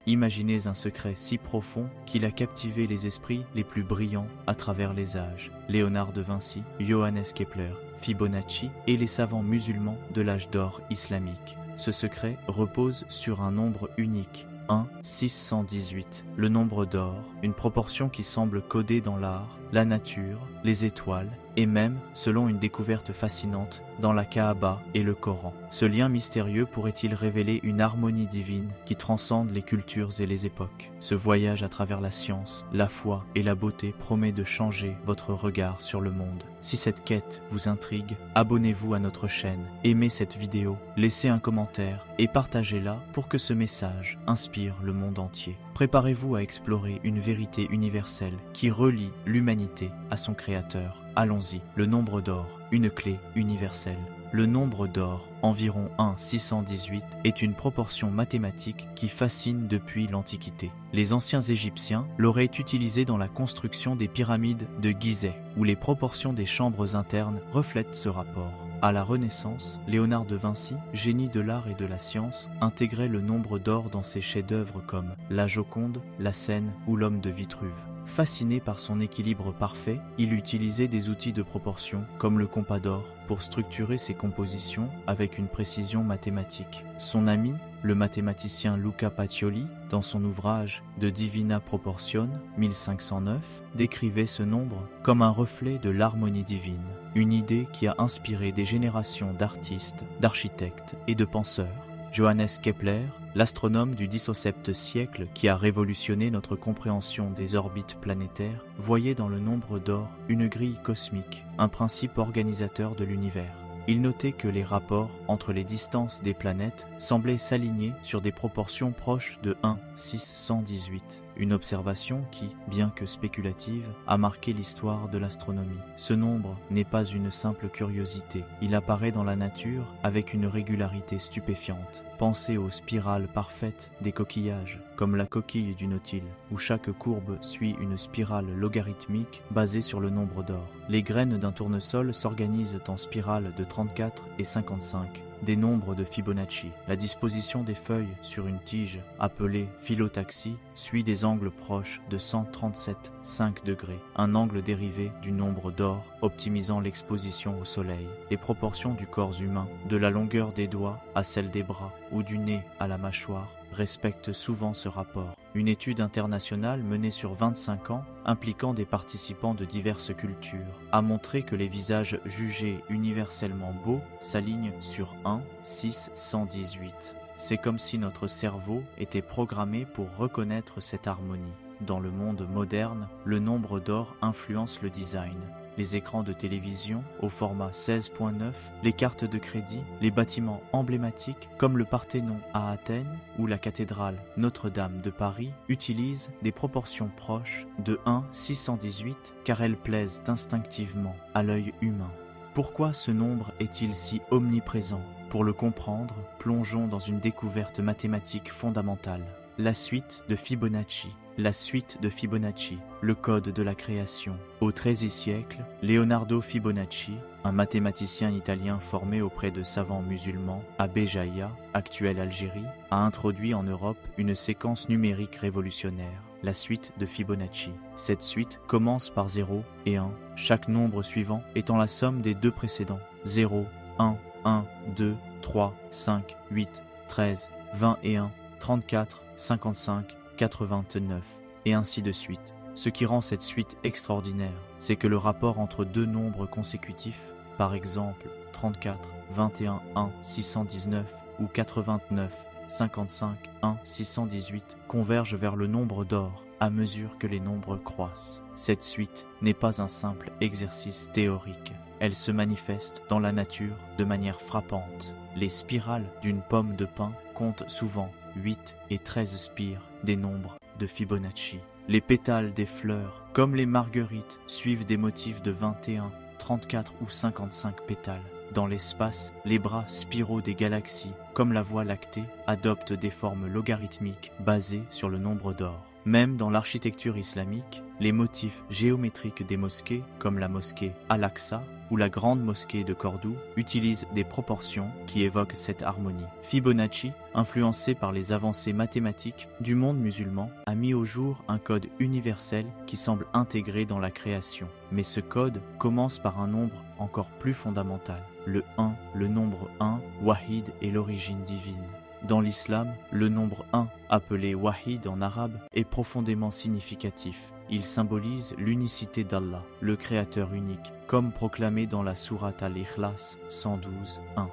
Imaginez un secret si profond qu'il a captivé les esprits les plus brillants à travers les âges. Léonard de Vinci, Johannes Kepler, Fibonacci et les savants musulmans de l'âge d'or islamique. Ce secret repose sur un nombre unique, 1 618, le nombre d'or, une proportion qui semble codée dans l'art, la nature, les étoiles et même, selon une découverte fascinante, dans la Kaaba et le Coran. Ce lien mystérieux pourrait-il révéler une harmonie divine qui transcende les cultures et les époques? Ce voyage à travers la science, la foi et la beauté promet de changer votre regard sur le monde. Si cette quête vous intrigue, abonnez-vous à notre chaîne, aimez cette vidéo, laissez un commentaire et partagez-la pour que ce message inspire le monde entier. Préparez-vous à explorer une vérité universelle qui relie l'humanité à son créateur. Allons-y, le nombre d'or, une clé universelle. Le nombre d'or, environ 1 618, est une proportion mathématique qui fascine depuis l'Antiquité. Les anciens Égyptiens l'auraient utilisé dans la construction des pyramides de Gizeh, où les proportions des chambres internes reflètent ce rapport. À la Renaissance, Léonard de Vinci, génie de l'art et de la science, intégrait le nombre d'or dans ses chefs-d'œuvre comme La Joconde, La Seine ou L'Homme de Vitruve. Fasciné par son équilibre parfait, il utilisait des outils de proportion comme le compas d'or pour structurer ses compositions avec une précision mathématique. Son ami, le mathématicien Luca Pacioli, dans son ouvrage De Divina Proportione 1509, décrivait ce nombre comme un reflet de l'harmonie divine, une idée qui a inspiré des générations d'artistes, d'architectes et de penseurs. Johannes Kepler, l'astronome du XVIIe siècle qui a révolutionné notre compréhension des orbites planétaires, voyait dans le nombre d'or une grille cosmique, un principe organisateur de l'univers. Il notait que les rapports entre les distances des planètes semblaient s'aligner sur des proportions proches de 1 618. Une observation qui, bien que spéculative, a marqué l'histoire de l'astronomie. Ce nombre n'est pas une simple curiosité. Il apparaît dans la nature avec une régularité stupéfiante. Pensez aux spirales parfaites des coquillages, comme la coquille du Nautile, où chaque courbe suit une spirale logarithmique basée sur le nombre d'or. Les graines d'un tournesol s'organisent en spirales de 34 et 55. Des nombres de Fibonacci. La disposition des feuilles sur une tige, appelée phyllotaxie, suit des angles proches de 137,5 degrés, un angle dérivé du nombre d'or, optimisant l'exposition au soleil. Les proportions du corps humain, de la longueur des doigts à celle des bras, ou du nez à la mâchoire, respectent souvent ce rapport. Une étude internationale menée sur 25 ans, impliquant des participants de diverses cultures, a montré que les visages jugés universellement beaux s'alignent sur 1 618. C'est comme si notre cerveau était programmé pour reconnaître cette harmonie. Dans le monde moderne, le nombre d'or influence le design. Les écrans de télévision au format 16.9, les cartes de crédit, les bâtiments emblématiques comme le Parthénon à Athènes ou la cathédrale Notre-Dame de Paris utilisent des proportions proches de 1 618 car elles plaisent instinctivement à l'œil humain. Pourquoi ce nombre est-il si omniprésent? Pour le comprendre, plongeons dans une découverte mathématique fondamentale. La suite de Fibonacci. La suite de Fibonacci, le code de la création. Au XIIIe siècle, Leonardo Fibonacci, un mathématicien italien formé auprès de savants musulmans à Béjaïa, actuelle Algérie, a introduit en Europe une séquence numérique révolutionnaire, la suite de Fibonacci. Cette suite commence par 0 et 1, chaque nombre suivant étant la somme des deux précédents. 0, 1, 1, 2, 3, 5, 8, 13, 21, 34, 55, 89, et ainsi de suite. Ce qui rend cette suite extraordinaire, c'est que le rapport entre deux nombres consécutifs, par exemple 34, 21, 1, 619 ou 89, 55, 1, 618, converge vers le nombre d'or à mesure que les nombres croissent. Cette suite n'est pas un simple exercice théorique. Elle se manifeste dans la nature de manière frappante. Les spirales d'une pomme de pin comptent souvent 8 et 13 spires des nombres de Fibonacci. Les pétales des fleurs, comme les marguerites, suivent des motifs de 21, 34 ou 55 pétales. Dans l'espace, les bras spiraux des galaxies comme la Voie lactée, adoptent des formes logarithmiques basées sur le nombre d'or. Même dans l'architecture islamique, les motifs géométriques des mosquées, comme la mosquée Al-Aqsa ou la grande mosquée de Cordoue, utilisent des proportions qui évoquent cette harmonie. Fibonacci, influencé par les avancées mathématiques du monde musulman, a mis au jour un code universel qui semble intégré dans la création. Mais ce code commence par un nombre encore plus fondamental, le 1, le nombre 1, Wahid est l'origine divine. Dans l'islam, le nombre 1, appelé Wahid en arabe, est profondément significatif. Il symbolise l'unicité d'Allah, le Créateur unique, comme proclamé dans la sourate Al-Ikhlas 112:1.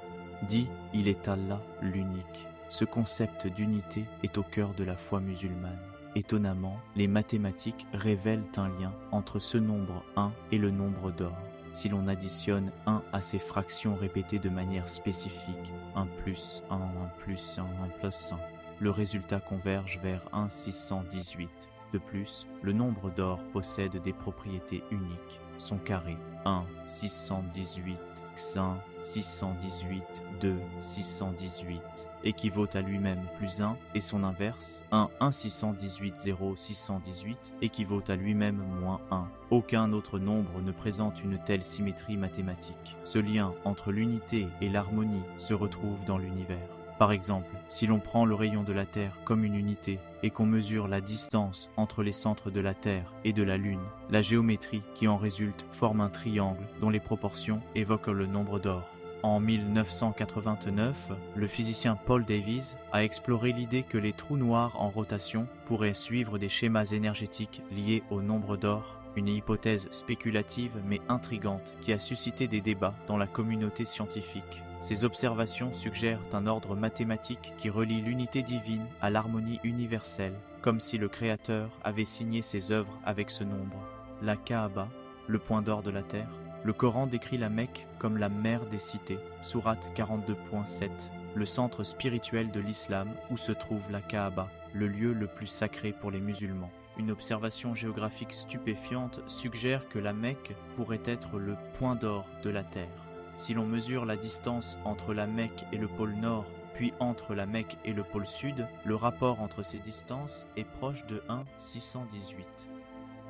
Dit, il est Allah l'unique. Ce concept d'unité est au cœur de la foi musulmane. Étonnamment, les mathématiques révèlent un lien entre ce nombre 1 et le nombre d'or. Si l'on additionne 1 à ses fractions répétées de manière spécifique, 1 plus 1, 1 plus 1, 1 plus 1, le résultat converge vers 1,618. De plus, le nombre d'or possède des propriétés uniques. Son carré 1, 618, x1, 618, 2, 618 équivaut à lui-même plus 1 et son inverse 1, 1, 618, 0, 618 équivaut à lui-même moins 1. Aucun autre nombre ne présente une telle symétrie mathématique. Ce lien entre l'unité et l'harmonie se retrouve dans l'univers. Par exemple, si l'on prend le rayon de la Terre comme une unité et qu'on mesure la distance entre les centres de la Terre et de la Lune, la géométrie qui en résulte forme un triangle dont les proportions évoquent le nombre d'or. En 1989, le physicien Paul Davies a exploré l'idée que les trous noirs en rotation pourraient suivre des schémas énergétiques liés au nombre d'or, une hypothèse spéculative mais intrigante qui a suscité des débats dans la communauté scientifique. Ces observations suggèrent un ordre mathématique qui relie l'unité divine à l'harmonie universelle, comme si le Créateur avait signé ses œuvres avec ce nombre. La Kaaba, le point d'or de la terre. Le Coran décrit la Mecque comme la mère des cités, sourate 42.7, le centre spirituel de l'islam où se trouve la Kaaba, le lieu le plus sacré pour les musulmans. Une observation géographique stupéfiante suggère que la Mecque pourrait être le point d'or de la terre. Si l'on mesure la distance entre la Mecque et le pôle Nord, puis entre la Mecque et le pôle Sud, le rapport entre ces distances est proche de 1,618.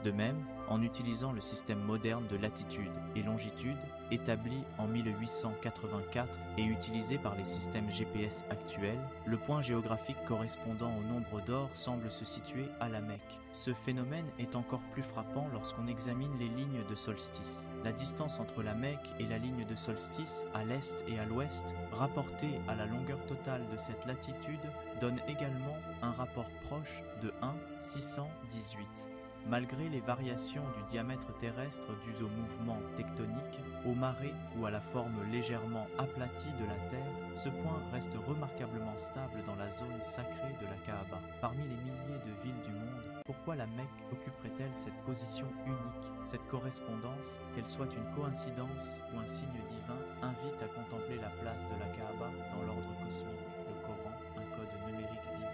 De même, en utilisant le système moderne de latitude et longitude, établi en 1884 et utilisé par les systèmes GPS actuels, le point géographique correspondant au nombre d'or semble se situer à la Mecque. Ce phénomène est encore plus frappant lorsqu'on examine les lignes de solstice. La distance entre la Mecque et la ligne de solstice, à l'est et à l'ouest, rapportée à la longueur totale de cette latitude, donne également un rapport proche de 1,618. Malgré les variations du diamètre terrestre dues au mouvement tectonique, aux marées ou à la forme légèrement aplatie de la Terre, ce point reste remarquablement stable dans la zone sacrée de la Kaaba. Parmi les milliers de villes du monde, pourquoi la Mecque occuperait-elle cette position unique? Cette correspondance, qu'elle soit une coïncidence ou un signe divin, invite à contempler la place de la Kaaba dans l'ordre cosmique, le Coran, un code numérique divin.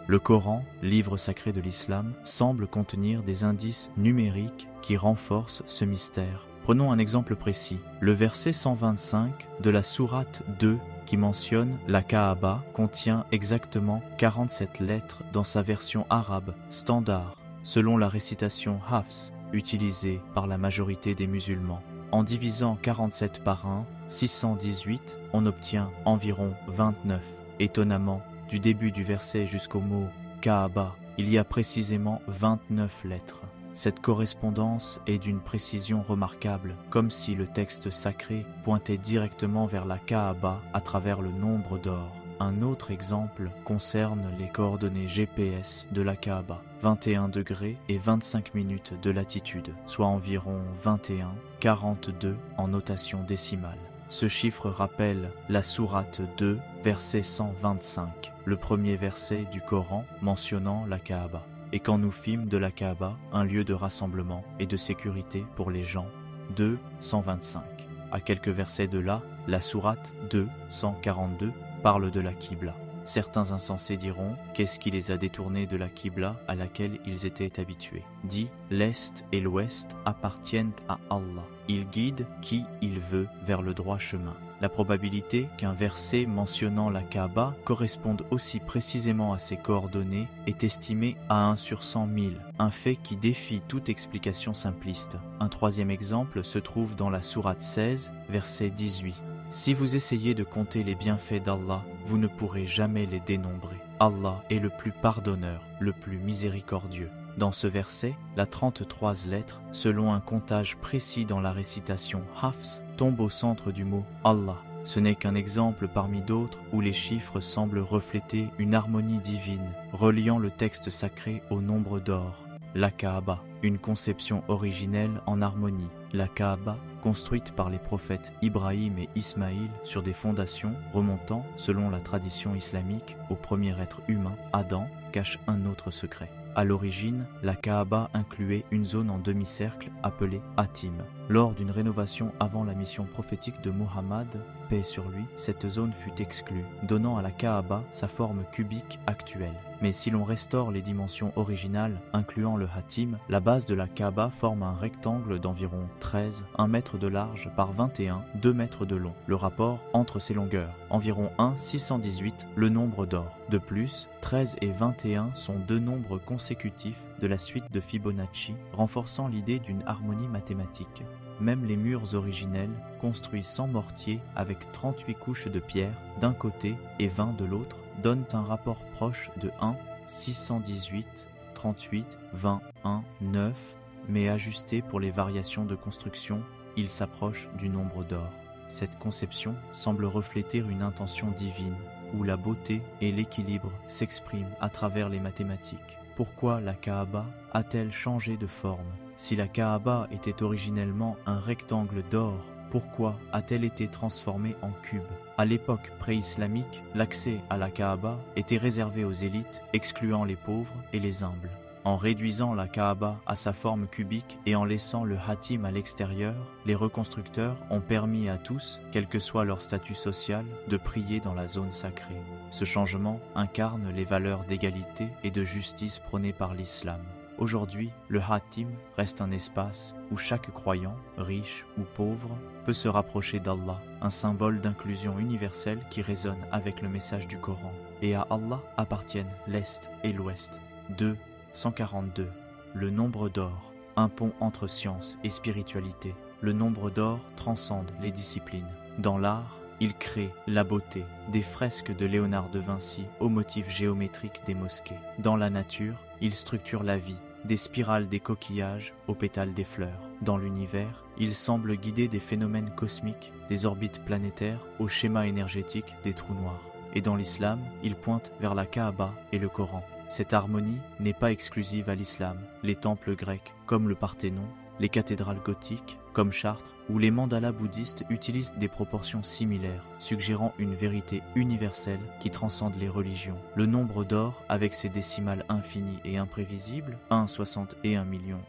Le Coran, livre sacré de l'islam, semble contenir des indices numériques qui renforcent ce mystère. Prenons un exemple précis. Le verset 125 de la sourate 2 qui mentionne la Kaaba contient exactement 47 lettres dans sa version arabe standard, selon la récitation Hafs, utilisée par la majorité des musulmans. En divisant 47 par 1, 618, on obtient environ 29. Étonnamment, du début du verset jusqu'au mot Kaaba, il y a précisément 29 lettres. Cette correspondance est d'une précision remarquable, comme si le texte sacré pointait directement vers la Kaaba à travers le nombre d'or. Un autre exemple concerne les coordonnées GPS de la Kaaba, 21 degrés et 25 minutes de latitude, soit environ 21, 42 en notation décimale. Ce chiffre rappelle la sourate 2, verset 125, le premier verset du Coran mentionnant la Kaaba. Et quand nous fîmes de la Kaaba un lieu de rassemblement et de sécurité pour les gens, 2, 125. À quelques versets de là, la sourate 2, 142 parle de la Qibla. Certains insensés diront qu'est-ce qui les a détournés de la Qibla à laquelle ils étaient habitués. Dit, l'Est et l'Ouest appartiennent à Allah. Il guide qui il veut vers le droit chemin. La probabilité qu'un verset mentionnant la Kaaba corresponde aussi précisément à ses coordonnées est estimée à 1 sur 100 000, un fait qui défie toute explication simpliste. Un troisième exemple se trouve dans la sourate 16, verset 18. Si vous essayez de compter les bienfaits d'Allah, vous ne pourrez jamais les dénombrer. Allah est le plus pardonneur, le plus miséricordieux. Dans ce verset, la 33e lettre, selon un comptage précis dans la récitation Hafs, tombe au centre du mot Allah. Ce n'est qu'un exemple parmi d'autres où les chiffres semblent refléter une harmonie divine, reliant le texte sacré au nombre d'or. La Kaaba, une conception originelle en harmonie. La Kaaba, construite par les prophètes Ibrahim et Ismaïl sur des fondations remontant, selon la tradition islamique, au premier être humain, Adam, cache un autre secret. À l'origine, la Kaaba incluait une zone en demi-cercle appelée Hatim. Lors d'une rénovation avant la mission prophétique de Muhammad, paix sur lui, cette zone fut exclue, donnant à la Kaaba sa forme cubique actuelle. Mais si l'on restaure les dimensions originales, incluant le Hatim, la base de la Kaaba forme un rectangle d'environ 13, 1 mètre de large par 21, 2 mètres de long. Le rapport entre ces longueurs, environ 1,618, le nombre d'or. De plus, 13 et 21 sont deux nombres consécutifs de la suite de Fibonacci, renforçant l'idée d'une harmonie mathématique. Même les murs originels, construits sans mortier avec 38 couches de pierre d'un côté et 20 de l'autre, donnent un rapport proche de 1, 618, 38, 20, 1, 9, mais ajusté pour les variations de construction, il s'approche du nombre d'or. Cette conception semble refléter une intention divine, où la beauté et l'équilibre s'expriment à travers les mathématiques. Pourquoi la Kaaba a-t-elle changé de forme? Si la Kaaba était originellement un rectangle d'or, pourquoi a-t-elle été transformée en cube? À l'époque pré-islamique, l'accès à la Kaaba était réservé aux élites, excluant les pauvres et les humbles. En réduisant la Kaaba à sa forme cubique et en laissant le Hatim à l'extérieur, les reconstructeurs ont permis à tous, quel que soit leur statut social, de prier dans la zone sacrée. Ce changement incarne les valeurs d'égalité et de justice prônées par l'islam. Aujourd'hui, le Hatim reste un espace où chaque croyant, riche ou pauvre, peut se rapprocher d'Allah, un symbole d'inclusion universelle qui résonne avec le message du Coran. Et à Allah appartiennent l'Est et l'Ouest. 142. Le nombre d'or, un pont entre science et spiritualité. Le nombre d'or transcende les disciplines. Dans l'art, il crée la beauté, des fresques de Léonard de Vinci aux motifs géométriques des mosquées. Dans la nature, il structure la vie, des spirales des coquillages aux pétales des fleurs. Dans l'univers, il semble guider des phénomènes cosmiques, des orbites planétaires au schéma énergétique des trous noirs. Et dans l'islam, il pointe vers la Kaaba et le Coran. Cette harmonie n'est pas exclusive à l'islam. Les temples grecs, comme le Parthénon, les cathédrales gothiques, comme Chartres, ou les mandalas bouddhistes utilisent des proportions similaires, suggérant une vérité universelle qui transcende les religions. Le nombre d'or, avec ses décimales infinies et imprévisibles, 1, 60 et 1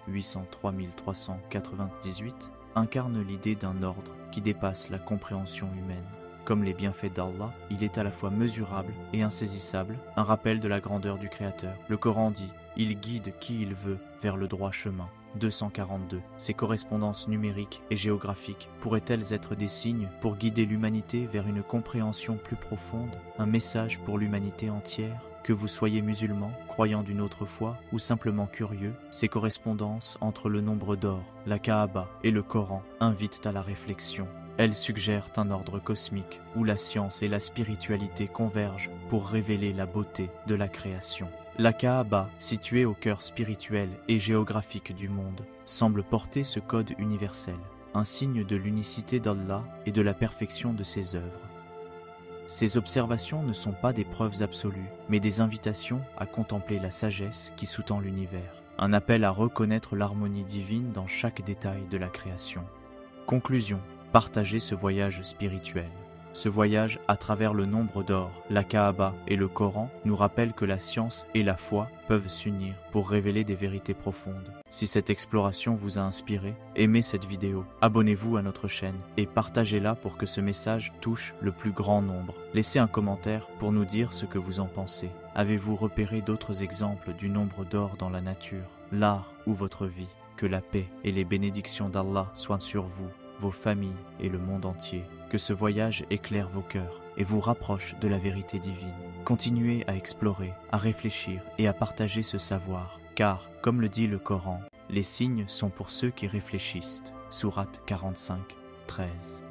803 398, incarne l'idée d'un ordre qui dépasse la compréhension humaine. Comme les bienfaits d'Allah, il est à la fois mesurable et insaisissable, un rappel de la grandeur du Créateur. Le Coran dit « Il guide qui il veut vers le droit chemin ». 242. Ces correspondances numériques et géographiques pourraient-elles être des signes pour guider l'humanité vers une compréhension plus profonde, un message pour l'humanité entière? Que vous soyez musulman, croyant d'une autre foi ou simplement curieux, ces correspondances entre le nombre d'or, la Kaaba et le Coran invitent à la réflexion. Elles suggèrent un ordre cosmique où la science et la spiritualité convergent pour révéler la beauté de la création. La Kaaba, située au cœur spirituel et géographique du monde, semble porter ce code universel, un signe de l'unicité d'Allah et de la perfection de ses œuvres. Ces observations ne sont pas des preuves absolues, mais des invitations à contempler la sagesse qui sous-tend l'univers, un appel à reconnaître l'harmonie divine dans chaque détail de la création. Conclusion. Partagez ce voyage spirituel. Ce voyage à travers le nombre d'or, la Kaaba et le Coran nous rappelle que la science et la foi peuvent s'unir pour révéler des vérités profondes. Si cette exploration vous a inspiré, aimez cette vidéo, abonnez-vous à notre chaîne et partagez-la pour que ce message touche le plus grand nombre. Laissez un commentaire pour nous dire ce que vous en pensez. Avez-vous repéré d'autres exemples du nombre d'or dans la nature, l'art ou votre vie? Que la paix et les bénédictions d'Allah soient sur vous, vos familles et le monde entier. que ce voyage éclaire vos cœurs et vous rapproche de la vérité divine. Continuez à explorer, à réfléchir et à partager ce savoir, car, comme le dit le Coran, les signes sont pour ceux qui réfléchissent. Sourate 45, 13.